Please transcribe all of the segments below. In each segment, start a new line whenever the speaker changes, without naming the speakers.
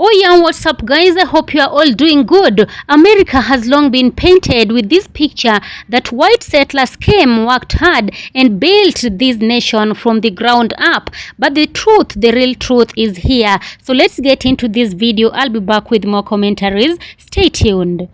Oh yeah, what's up guys? I hope you are all doing good. America has long been painted with this picture that white settlers came, worked hard and built this nation from the ground up. But the truth, the real truth is here. So let's get into this video. I'll be back with more commentaries. Stay tuned.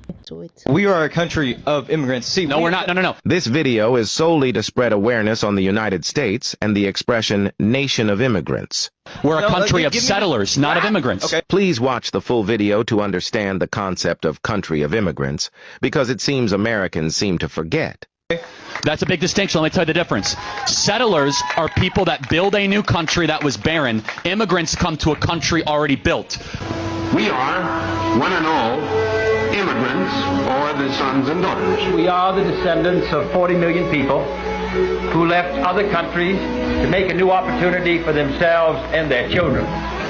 We are a country of immigrants. See,
no, we're not. No.
This video is solely to spread awareness on the United States and the expression nation of immigrants.
We're a country of settlers, not of immigrants.
Okay.
Please watch the full video to understand the concept of country of immigrants, because it seems Americans seem to forget.
That's a big distinction. Let me tell you the difference. Settlers are people that build a new country that was barren. Immigrants come to a country already built.
We are, one and all, immigrants, or the sons and daughters.
We are the descendants of 40 million people who left other countries to make a new opportunity for themselves and their children.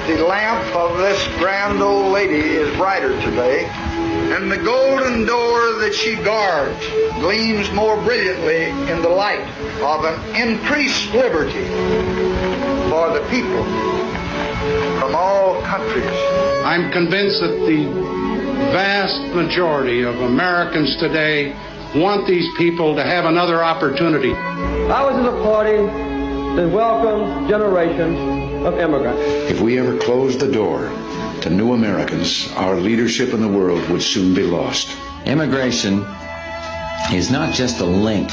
The lamp of this grand old lady is brighter today, and the golden door that she guards gleams more brilliantly in the light of an increased liberty for the people from all countries.
I'm convinced that the vast majority of Americans today want these people to have another opportunity.
Ours is a party that welcomes generations of immigrants.
If we ever closed the door to new Americans, our leadership in the world would soon be lost.
Immigration is not just a link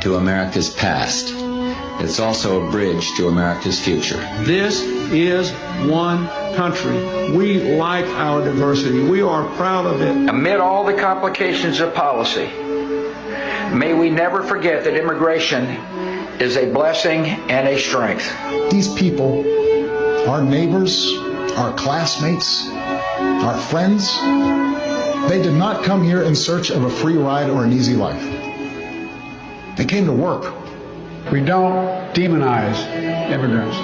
to America's past. It's also a bridge to America's future.
This is one country. We like our diversity. We are proud of it.
Amid all the complications of policy, may we never forget that immigration is a blessing and a strength.
These people, our neighbors, our classmates, our friends, they did not come here in search of a free ride or an easy life. They came to work.
We don't demonize immigrants.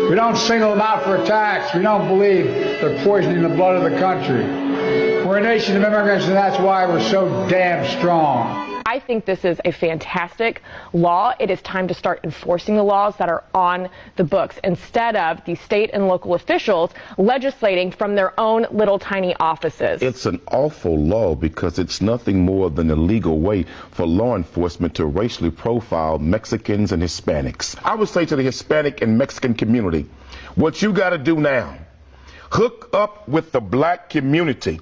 We don't single them out for attacks. We don't believe they're poisoning the blood of the country. We're a nation of immigrants, and that's why we're so damn strong.
I think this is a fantastic law. It is time to start enforcing the laws that are on the books instead of the state and local officials legislating from their own little tiny offices.
It's an awful law because it's nothing more than a legal way for law enforcement to racially profile Mexicans and Hispanics. I would say to the Hispanic and Mexican community, what you got to do now, hook up with the black community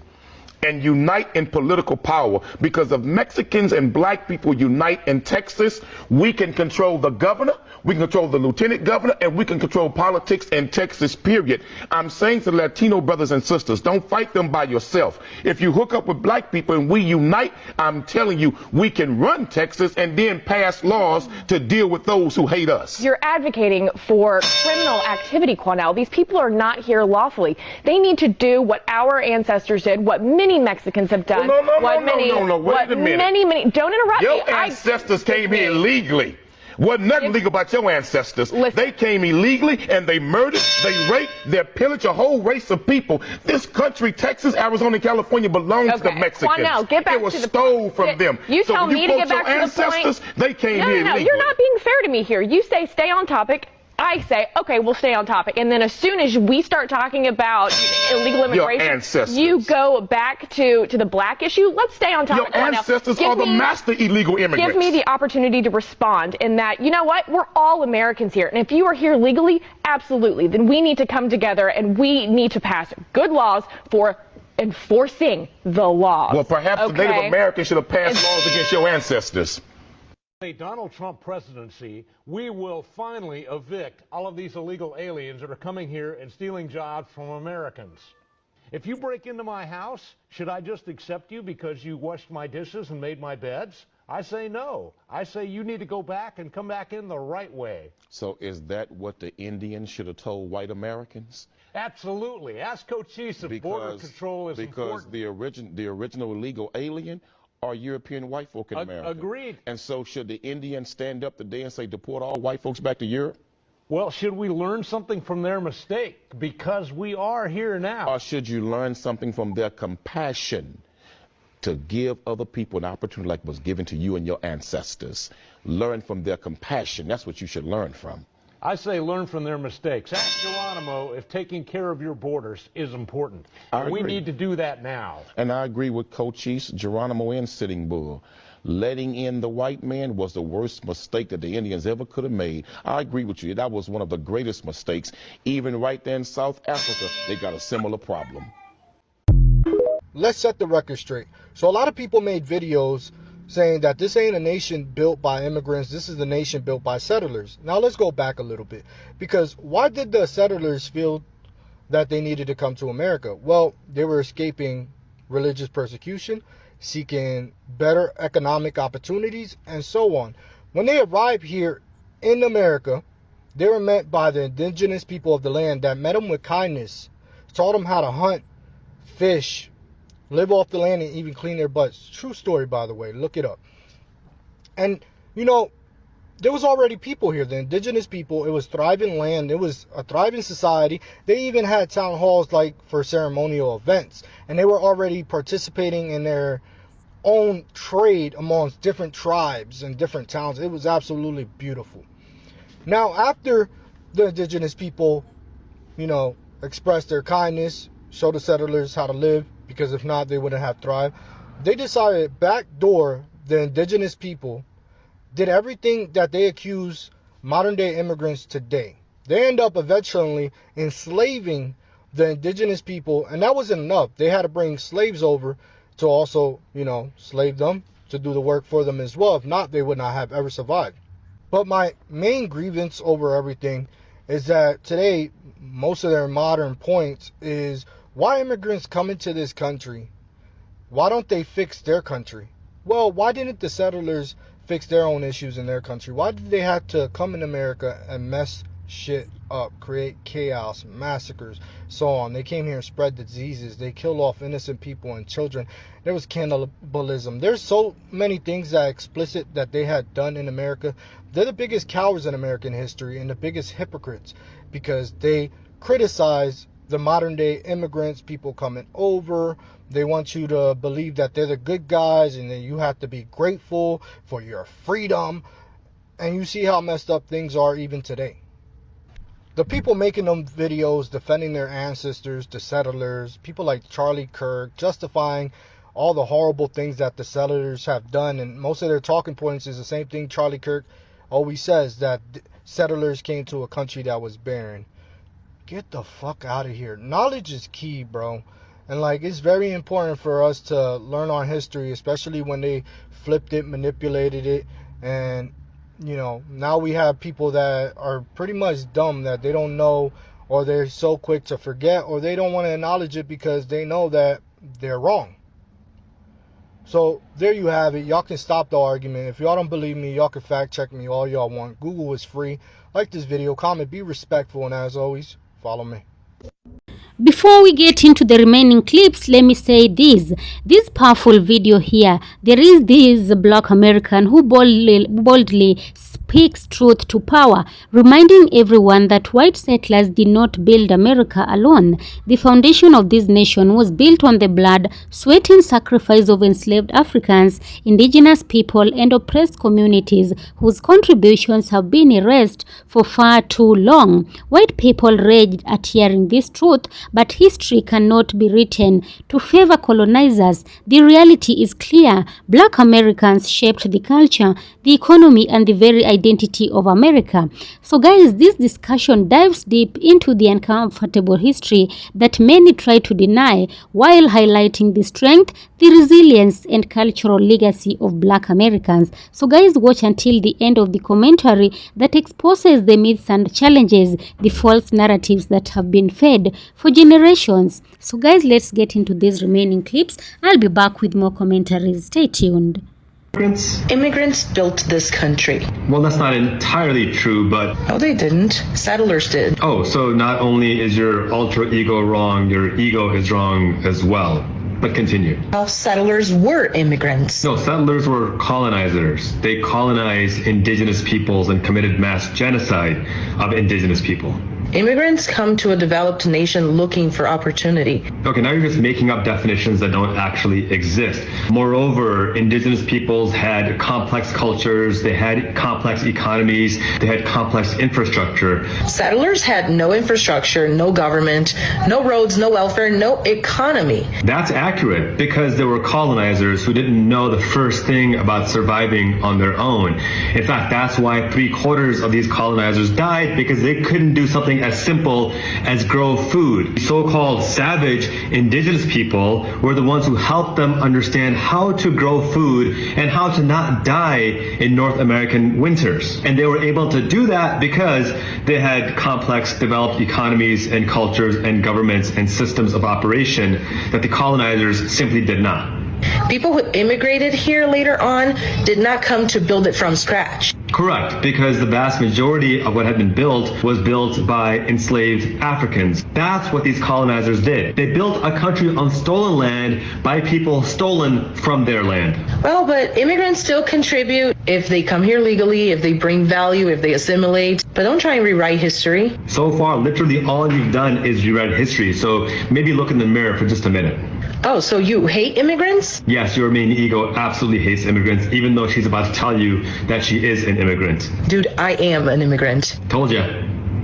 and unite in political power, because if Mexicans and black people unite in Texas, we can control the governor, we can control the lieutenant governor, and we can control politics in Texas, period. I'm saying to Latino brothers and sisters, don't fight them by yourself. If you hook up with black people and we unite, I'm telling you, we can run Texas and then pass laws to deal with those who hate us.
You're advocating for criminal activity, Quanell. These people are not here lawfully. They need to do what our ancestors did, what many Mexicans have done.
No, wait a minute.
Many, don't interrupt me.
Your ancestors came here illegally. Wasn't nothing legal about your ancestors.
Listen.
They came illegally and they murdered, they raped, they pillaged a whole race of people. This country, Texas, Arizona, and California, belongs to the Mexicans.
Quanell, get back
it was
to the
stole from them.
You tell me to get back to the point.
They came here illegally.
No, you're not being fair to me here. You say stay on topic. I say, okay, we'll stay on topic. And then as soon as we start talking about illegal immigration, you go back to the black issue. Let's stay on topic.
Your ancestors are the master illegal immigrants.
Give me the opportunity to respond in that, you know what, we're all Americans here. And if you are here legally, absolutely, then we need to come together and we need to pass good laws for enforcing the laws.
Well, perhaps the Native Americans should have passed laws against your ancestors.
The Donald Trump presidency, we will finally evict all of these illegal aliens that are coming here and stealing jobs from Americans. If you break into my house, should I just accept you because you washed my dishes and made my beds? I say no. I say you need to go back and come back in the right way.
So is that what the Indians should have told white Americans?
Absolutely. Ask Cochise if border control is important.
Because the original illegal alien are European white folk in America.
Agreed.
And so should the Indians stand up today and say deport all white folks back to Europe?
Well, should we learn something from their mistake? Because we are here now.
Or should you learn something from their compassion to give other people an opportunity like was given to you and your ancestors? Learn from their compassion. That's what you should learn from.
I say learn from their mistakes. Ask Geronimo if taking care of your borders is important. We
agree.
need to do that now.
And I agree with Cochise, Geronimo, and Sitting Bull. Letting in the white man was the worst mistake that the Indians ever could have made. I agree with you. That was one of the greatest mistakes. Even right there in South Africa, they got a similar problem.
Let's set the record straight. So a lot of people made videos saying that this ain't a nation built by immigrants. This is a nation built by settlers. Now let's go back a little bit. Because why did the settlers feel that they needed to come to America? Well, they were escaping religious persecution, seeking better economic opportunities, and so on. When they arrived here in America, they were met by the indigenous people of the land that met them with kindness, taught them how to hunt, fish, live off the land, and even clean their butts. True story, by the way. Look it up. And, you know, there was already people here. The indigenous people, it was thriving land. It was a thriving society. They even had town halls like for ceremonial events. And they were already participating in their own trade amongst different tribes and different towns. It was absolutely beautiful. Now, after the indigenous people, you know, expressed their kindness, showed the settlers how to live, because if not, they wouldn't have thrived, they decided backdoor the indigenous people did everything that they accuse modern day immigrants today. They end up eventually enslaving the indigenous people, and that wasn't enough. They had to bring slaves over to also, you know, slave them, to do the work for them as well. If not, they would not have ever survived. But my main grievance over everything is that today, most of their modern points is, why immigrants come into this country? Why don't they fix their country? Well, why didn't the settlers fix their own issues in their country? Why did they have to come in America and mess shit up, create chaos, massacres, so on? They came here and spread diseases. They killed off innocent people and children. There was cannibalism. There's so many things that explicit that they had done in America. They're the biggest cowards in American history and the biggest hypocrites, because they criticize the modern day immigrants, people coming over. They want you to believe that they're the good guys and that you have to be grateful for your freedom. And you see how messed up things are even today. The people making them videos defending their ancestors, the settlers, people like Charlie Kirk, justifying all the horrible things that the settlers have done. And most of their talking points is the same thing Charlie Kirk always says, that settlers came to a country that was barren. Get the fuck out of here. Knowledge is key, bro. And like, it's very important for us to learn our history, especially when they flipped it, manipulated it. And, you know, now we have people that are pretty much dumb, that they don't know, or they're so quick to forget, or they don't want to acknowledge it because they know that they're wrong. So there you have it. Y'all can stop the argument. If y'all don't believe me, y'all can fact check me all y'all want. Google is free. Like this video, comment, be respectful, and as always, follow me.
Before we get into the remaining clips, let me say this powerful video here. There is this Black American who boldly speaks truth to power, reminding everyone that white settlers did not build America alone. The foundation of this nation was built on the blood, sweat, and sacrifice of enslaved Africans, indigenous people, and oppressed communities whose contributions have been erased for far too long. White people raged at hearing this truth, but history cannot be written to favor colonizers. The reality is clear. Black Americans shaped the culture, the economy, and the very identity of America. So guys, this discussion dives deep into the uncomfortable history that many try to deny, while highlighting the strength, the resilience, and cultural legacy of Black Americans. So guys, watch until the end of the commentary that exposes the myths and challenges the false narratives that have been fed for generations. So guys, let's get into these remaining clips. I'll be back with more commentaries. Stay tuned.
Immigrants built this country.
Well, that's not entirely true, but...
No, they didn't. Settlers did.
Oh, so not only is your alter ego wrong, your ego is wrong as well. But continue.
Well, settlers were immigrants.
No, settlers were colonizers. They colonized indigenous peoples and committed mass genocide of indigenous people.
Immigrants come to a developed nation looking for opportunity.
Okay, now you're just making up definitions that don't actually exist. Moreover, indigenous peoples had complex cultures, they had complex economies, they had complex infrastructure.
Settlers had no infrastructure, no government, no roads, no welfare, no economy.
That's accurate because there were colonizers who didn't know the first thing about surviving on their own. In fact, that's why 3/4 of these colonizers died, because they couldn't do something as simple as grow food. So-called savage indigenous people were the ones who helped them understand how to grow food and how to not die in North American winters. And they were able to do that because they had complex developed economies and cultures and governments and systems of operation that the colonizers simply did not.
People who immigrated here later on did not come to build it from scratch.
Correct, because the vast majority of what had been built was built by enslaved Africans. That's what these colonizers did. They built a country on stolen land by people stolen from their land.
Well, but immigrants still contribute if they come here legally, if they bring value, if they assimilate. But don't try and rewrite history.
So far, literally all you've done is rewrite history, so maybe look in the mirror for just a minute.
Oh, so you hate immigrants?
Yes, your main ego absolutely hates immigrants, even though she's about to tell you that she is an immigrant.
Dude, I am an immigrant.
Told ya.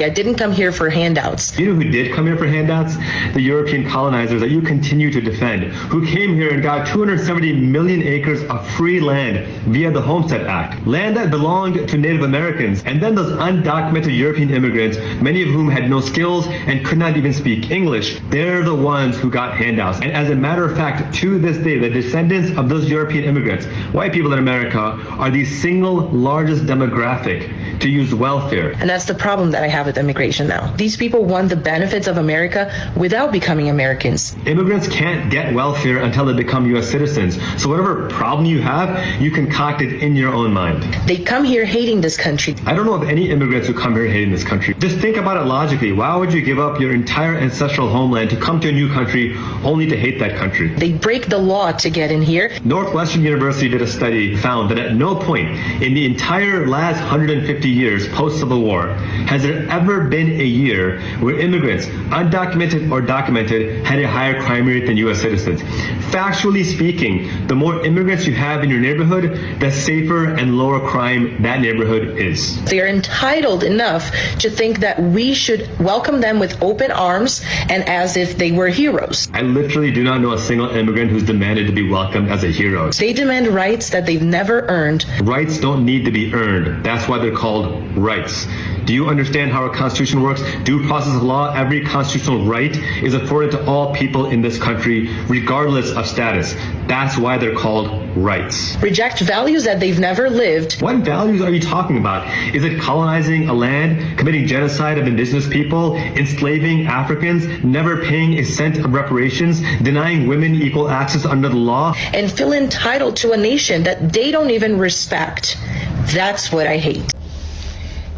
I didn't come here for handouts.
You know who did come here for handouts? The European colonizers that you continue to defend, who came here and got 270 million acres of free land via the Homestead Act, land that belonged to Native Americans, and then those undocumented European immigrants, many of whom had no skills and could not even speak English, they're the ones who got handouts. And as a matter of fact, to this day, the descendants of those European immigrants, white people in America, are the single largest demographic to use welfare.
And that's the problem that I have with immigration now. These people want the benefits of America without becoming Americans.
Immigrants can't get welfare until they become U.S. citizens. So whatever problem you have, you concoct it in your own mind.
They come here hating this country.
I don't know of any immigrants who come here hating this country. Just think about it logically. Why would you give up your entire ancestral homeland to come to a new country only to hate that country?
They break the law to get in here.
Northwestern University did a study, found that at no point in the entire last 150 years post-Civil War has there ever been a year where immigrants, undocumented or documented, had a higher crime rate than U.S. citizens. Factually speaking, the more immigrants you have in your neighborhood, the safer and lower crime that neighborhood is.
They are entitled enough to think that we should welcome them with open arms and as if they were heroes.
I literally do not know a single immigrant who's demanded to be welcomed as a hero.
They demand rights that they've never earned.
Rights don't need to be earned. That's why they're called rights. Do you understand how our Constitution works? Due process of law, every constitutional right is afforded to all people in this country, regardless of status. That's why they're called rights.
Reject values that they've never lived.
What values are you talking about? Is it colonizing a land, committing genocide of indigenous people, enslaving Africans, never paying a cent of reparations, denying women equal access under the law?
And feel entitled to a nation that they don't even respect. That's what I hate.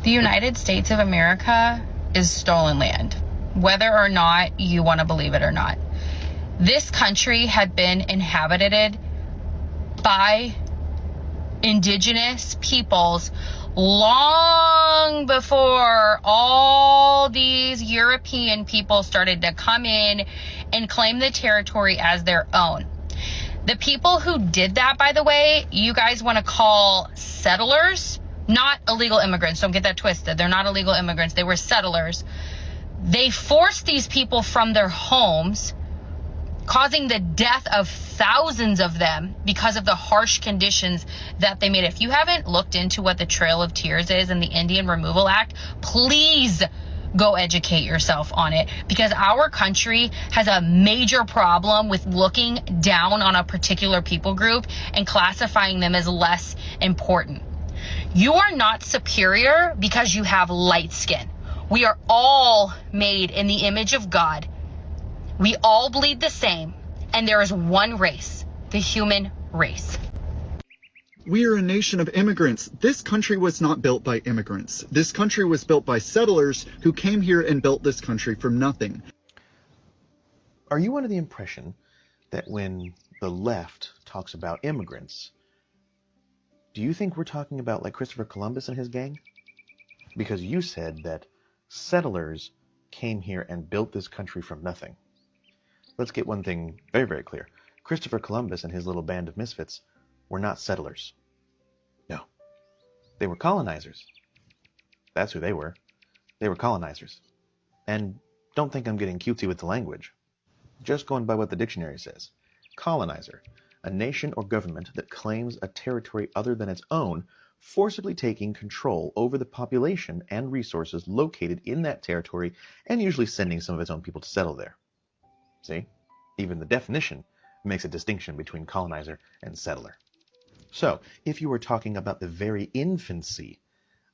The United States of America is stolen land, whether or not you want to believe it or not. This country had been inhabited by indigenous peoples long before all these European people started to come in and claim the territory as their own. The people who did that, by the way, you guys want to call settlers, not illegal immigrants. Don't get that twisted. They're not illegal immigrants. They were settlers. They forced these people from their homes, causing the death of thousands of them because of the harsh conditions that they made. If you haven't looked into what the Trail of Tears is and the Indian Removal Act, please go educate yourself on it, because our country has a major problem with looking down on a particular people group and classifying them as less important. You are not superior because you have light skin. We are all made in the image of God. We all bleed the same, and there is one race, the human race.
We are a nation of immigrants. This country was not built by immigrants. This country was built by settlers who came here and built this country from nothing.
Are you under the impression that when the left talks about immigrants, do you think we're talking about like Christopher Columbus and his gang? Because you said that settlers came here and built this country from nothing. Let's get one thing very, very clear. Christopher Columbus and his little band of misfits were not settlers. No. They were colonizers. That's who they were. They were colonizers. And don't think I'm getting cutesy with the language. Just going by what the dictionary says. Colonizer, a nation or government that claims a territory other than its own, forcibly taking control over the population and resources located in that territory and usually sending some of its own people to settle there. See? Even the definition makes a distinction between colonizer and settler. So, if you were talking about the very infancy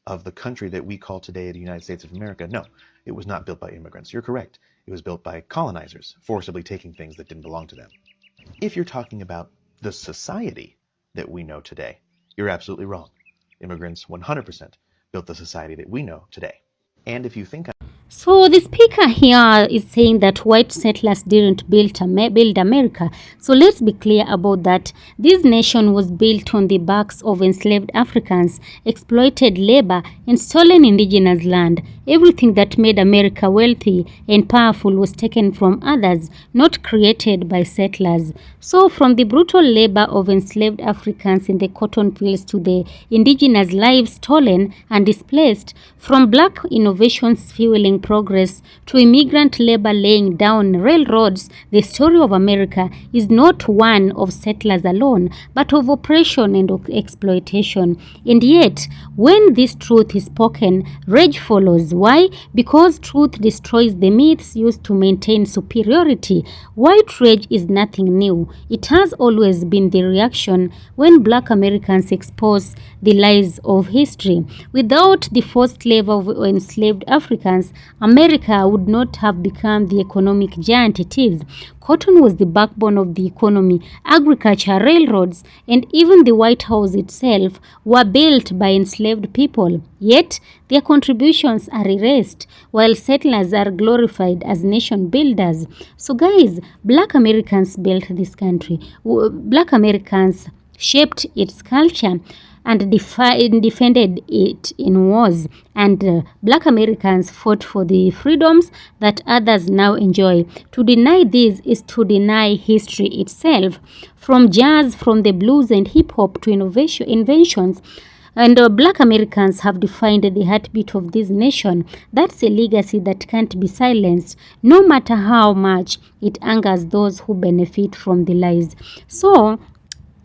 of the country that we call today the United States of America, no, it was not built by immigrants. You're correct. It was built by colonizers, forcibly taking things that didn't belong to them. If you're talking about the society that we know today, you're absolutely wrong. Immigrants 100% built the society that we know today. And if you think
So the speaker here is saying that white settlers didn't build America. So let's be clear about that. This nation was built on the backs of enslaved Africans, exploited labor, and stolen indigenous land. Everything that made America wealthy and powerful was taken from others, not created by settlers. So from the brutal labor of enslaved Africans in the cotton fields to the indigenous lives stolen and displaced, from black innovations fueling progress to immigrant labor laying down railroads, the story of America is not one of settlers alone, but of oppression and of exploitation. And yet, when this truth is spoken, rage follows. Why? Because truth destroys the myths used to maintain superiority. White rage is nothing new. It has always been the reaction when black Americans expose the lies of history. Without the forced labor of enslaved Africans, America would not have become the economic giant it is. Cotton was the backbone of the economy. Agriculture, railroads, and even the White House itself were built by enslaved people. Yet, their contributions are erased, while settlers are glorified as nation builders. So guys, black Americans built this country. Black Americans shaped its culture and defended it in wars, and black Americans fought for the freedoms that others now enjoy. To deny this is to deny history itself. From jazz, from the blues and hip-hop to inventions, and black Americans have defined the heartbeat of this nation. That's a legacy that can't be silenced, no matter how much it angers those who benefit from the lies. So,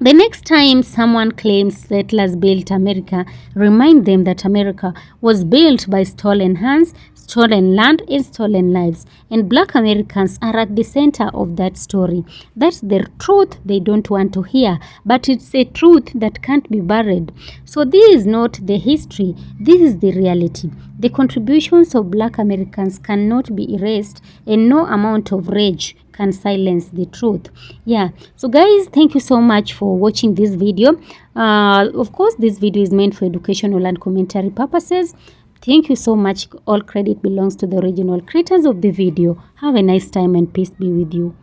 the next time someone claims settlers built America, remind them that America was built by stolen hands, stolen land, and stolen lives. And black Americans are at the center of that story. That's the truth they don't want to hear, but it's a truth that can't be buried. So this is not the history, this is the reality. The contributions of black Americans cannot be erased, and no amount of rage can silence the truth. Yeah, so guys, thank you so much for watching this video. Of course, this video is meant for educational and commentary purposes. Thank you so much. All credit belongs to the original creators of the video. Have a nice time and peace be with you.